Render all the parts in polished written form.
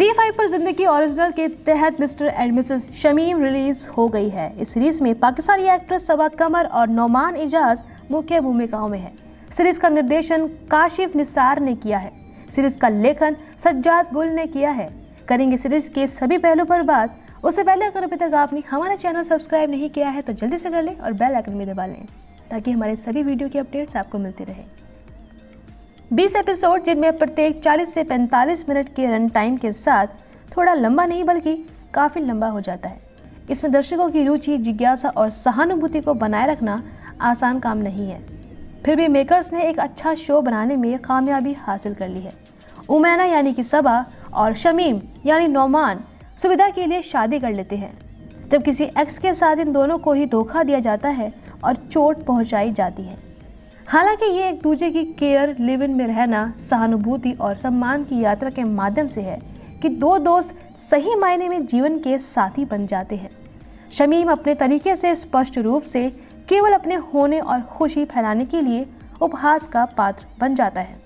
ZEE5 पर जिंदगी original के तहत mister and Mrs Shamim release हो गई है। इस सीरीज में पाकिस्तानी एक्ट्रेस सबा कमर और नौमान एजाज मुख्य भूमिकाओं में है। सीरीज का निर्देशन काशिफ निसार ने किया है। सीरीज का लेखन सज्जाद गुल ने किया है। करेंगे सीरीज के सभी पहलुओं पर बात। उससे पहले अगर अभी तक आपने हमारा चैनल सब्सक्राइब नहीं किया है तो जल्दी से कर लें और बेल आइकन भी दबा लें ताकि हमारे सभी वीडियो की अपडेट्स आपको मिलती रहे। 20 एपिसोड जिनमें प्रत्येक 40 से 45 मिनट के रन टाइम के साथ थोड़ा लंबा नहीं बल्कि काफ़ी लंबा हो जाता है। इसमें दर्शकों की रुचि, जिज्ञासा और सहानुभूति को बनाए रखना आसान काम नहीं है। फिर भी मेकर्स ने एक अच्छा शो बनाने में कामयाबी हासिल कर ली है। उमैना यानी कि सबा और शमीम यानी नौमान सुविधा के लिए शादी कर लेते हैं। जब किसी एक्स के साथ इन दोनों को ही धोखा दिया जाता है और चोट पहुंचाई जाती है। हालांकि ये एक दूसरे की केयर, लिव इन में रहना, सहानुभूति और सम्मान की यात्रा के माध्यम से है कि दो दोस्त सही मायने में जीवन के साथी बन जाते हैं। शमीम अपने तरीके से स्पष्ट रूप से केवल अपने होने और खुशी फैलाने के लिए उपहास का पात्र बन जाता है।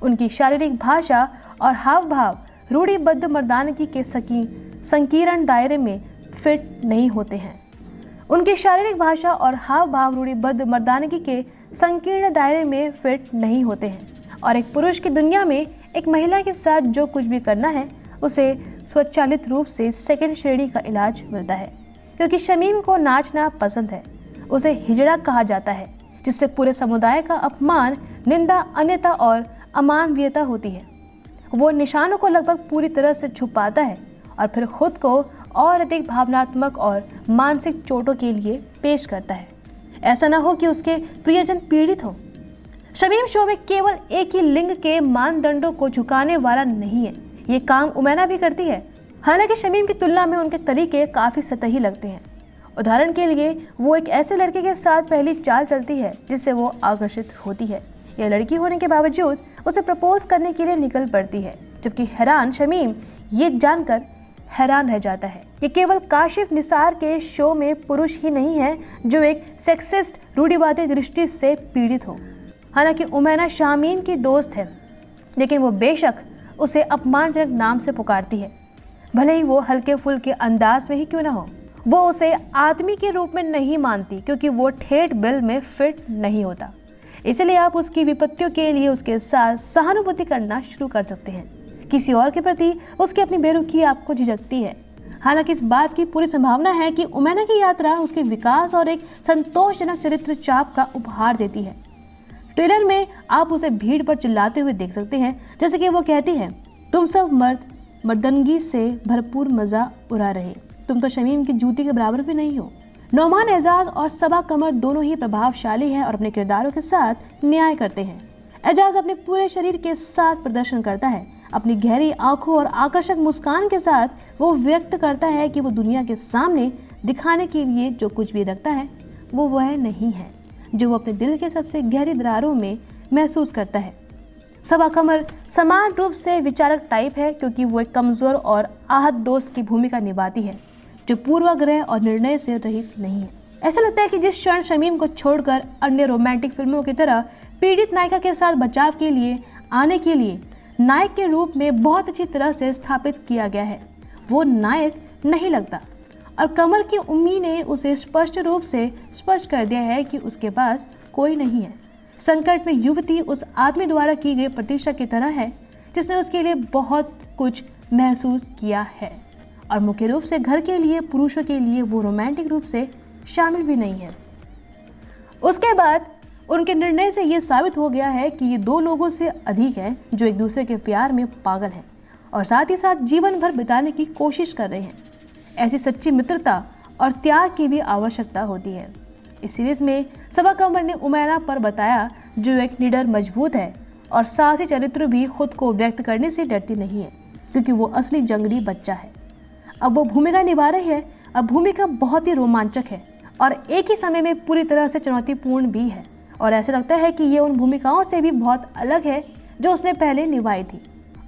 उनकी शारीरिक भाषा और हाव भाव रूढ़िबद्ध मर्दानगी के संकीर्ण दायरे में फिट नहीं होते हैं। उनकी शारीरिक भाषा और हाव भाव रूढ़िबद्ध मर्दानगी के संकीर्ण दायरे में फिट नहीं होते हैं और एक पुरुष की दुनिया में एक महिला के साथ जो कुछ भी करना है उसे स्वचालित रूप से सेकंड श्रेणी का इलाज मिलता है। क्योंकि शमीम को नाचना पसंद है, उसे हिजड़ा कहा जाता है, जिससे पूरे समुदाय का अपमान, निंदा, अन्यता और अमानवीयता होती है। वो निशानों को लगभग पूरी तरह से छुपाता है और फिर खुद को और अधिक भावनात्मक और मानसिक चोटों के लिए पेश करता है। ऐसा ना हो कि उसके प्रियजन पीड़ित हो। शमीम शो में केवल एक ही लिंग के मानदंडों को झुकाने वाला नहीं है। ये काम उमैना भी करती है। हालांकि शमीम की तुलना में उनके तरीके काफ़ी सतही लगते हैं। उदाहरण के लिए वो एक ऐसे लड़के के साथ पहली चाल चलती है जिससे वो आकर्षित होती है। यह लड़की होने के बावजूद उसे प्रपोज करने के लिए निकल पड़ती है, जबकि हैरान शमीम ये जानकर हैरान रह जाता है कि केवल काशिफ निसार के शो में पुरुष ही नहीं है जो एक सेक्सिस्ट रूढ़िवादी दृष्टि से पीड़ित हो। हालांकि उमैना शामीम की दोस्त है, लेकिन वो बेशक उसे अपमानजनक नाम से पुकारती है, भले ही वो हल्के फुल्के अंदाज में ही क्यों ना हो। वो उसे आदमी के रूप में नहीं मानती क्योंकि वो ठेठ बिल में फिट नहीं होता। इसलिए आप उसकी विपत्तियों के लिए उसके साथ सहानुभूति करना शुरू कर सकते हैं। किसी और के प्रति उसकी अपनी बेरुखी आपको झिझकती है। हालांकि इस बात की पूरी संभावना है कि उमैना की यात्रा उसके विकास और एक संतोषजनक चरित्र चाप का उपहार देती है। ट्रेलर में आप उसे भीड़ पर चिल्लाते हुए देख सकते हैं, जैसे कि वो कहती है, तुम सब मर्द मर्दनगी से भरपूर मजा उड़ा रहे, तुम तो शमीम की जूती के बराबर भी नहीं हो। नौमान एजाज और सबा कमर दोनों ही प्रभावशाली हैं और अपने किरदारों के साथ न्याय करते हैं। एजाज अपने पूरे शरीर के साथ प्रदर्शन करता है। अपनी गहरी आंखों और आकर्षक मुस्कान के साथ वो व्यक्त करता है कि वो दुनिया के सामने दिखाने के लिए जो कुछ भी रखता है वो वह नहीं है जो वो अपने दिल के सबसे गहरी दरारों में महसूस करता है। सबा कमर समान रूप से विचारक टाइप है क्योंकि वो एक कमज़ोर और आहत दोस्त की भूमिका निभाती है जो पूर्वाग्रह और निर्णय से रहित नहीं है। ऐसा लगता है कि जिस क्षण शमीम को छोड़कर अन्य रोमांटिक फिल्मों की तरह पीड़ित नायिका के साथ बचाव के लिए आने के लिए नायक के रूप में बहुत अच्छी तरह से स्थापित किया गया है, वो नायक नहीं लगता। और कमर की उम्मी ने उसे स्पष्ट रूप से स्पष्ट कर दिया है कि उसके पास कोई नहीं है। संकट में युवती उस आदमी द्वारा की गई प्रतीक्षा की तरह है जिसने उसके लिए बहुत कुछ महसूस किया है और मुख्य रूप से घर के लिए, पुरुषों के लिए वो रोमांटिक रूप से शामिल भी नहीं है। उसके बाद उनके निर्णय से ये साबित हो गया है कि ये दो लोगों से अधिक हैं जो एक दूसरे के प्यार में पागल हैं और साथ ही साथ जीवन भर बिताने की कोशिश कर रहे हैं। ऐसी सच्ची मित्रता और त्याग की भी आवश्यकता होती है। इस सीरीज में सबा कमर ने उमैना पर बताया जो एक निडर, मजबूत है और साहसी चरित्र भी खुद को व्यक्त करने से डरती नहीं है क्योंकि वो असली जंगली बच्चा है। अब वो भूमिका निभा रही है और भूमिका बहुत ही रोमांचक है और एक ही समय में पूरी तरह से चुनौतीपूर्ण भी है और ऐसा लगता है कि ये उन भूमिकाओं से भी बहुत अलग है जो उसने पहले निभाई थी।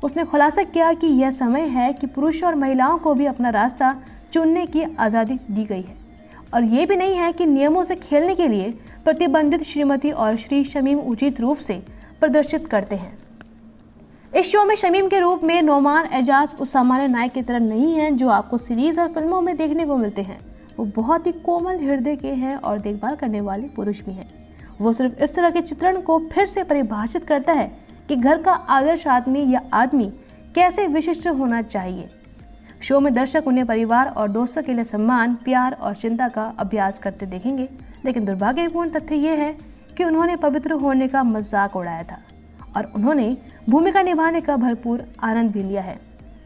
उसने खुलासा किया कि यह समय है कि पुरुषों और महिलाओं को भी अपना रास्ता चुनने की आज़ादी दी गई है और ये भी नहीं है कि नियमों से खेलने के लिए प्रतिबंधित श्रीमती और श्री शमीम उचित रूप से प्रदर्शित करते हैं। इस शो में शमीम के रूप में नोमान एजाज उस सामान्य नायक की तरह नहीं हैं जो आपको सीरीज और फिल्मों में देखने को मिलते हैं। वो बहुत ही कोमल हृदय के हैं और देखभाल करने वाले पुरुष भी हैं। वो सिर्फ इस तरह के चित्रण को फिर से परिभाषित करता है कि घर का आदर्श आदमी या आदमी कैसे विशिष्ट होना चाहिए। शो में दर्शक उन्हें परिवार और दोस्तों के लिए सम्मान, प्यार और चिंता का अभ्यास करते देखेंगे, लेकिन दुर्भाग्यपूर्ण तथ्य ये है कि उन्होंने पवित्र होने का मजाक उड़ाया था और उन्होंने भूमिका निभाने का भरपूर आनंद भी लिया है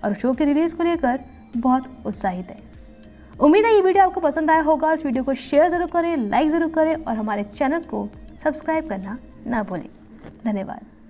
और शो की रिलीज को लेकर बहुत उत्साहित है। उम्मीद है ये वीडियो आपको पसंद आया होगा। इस वीडियो को शेयर जरूर करें, लाइक जरूर करें और हमारे चैनल को सब्सक्राइब करना ना भूलें। धन्यवाद।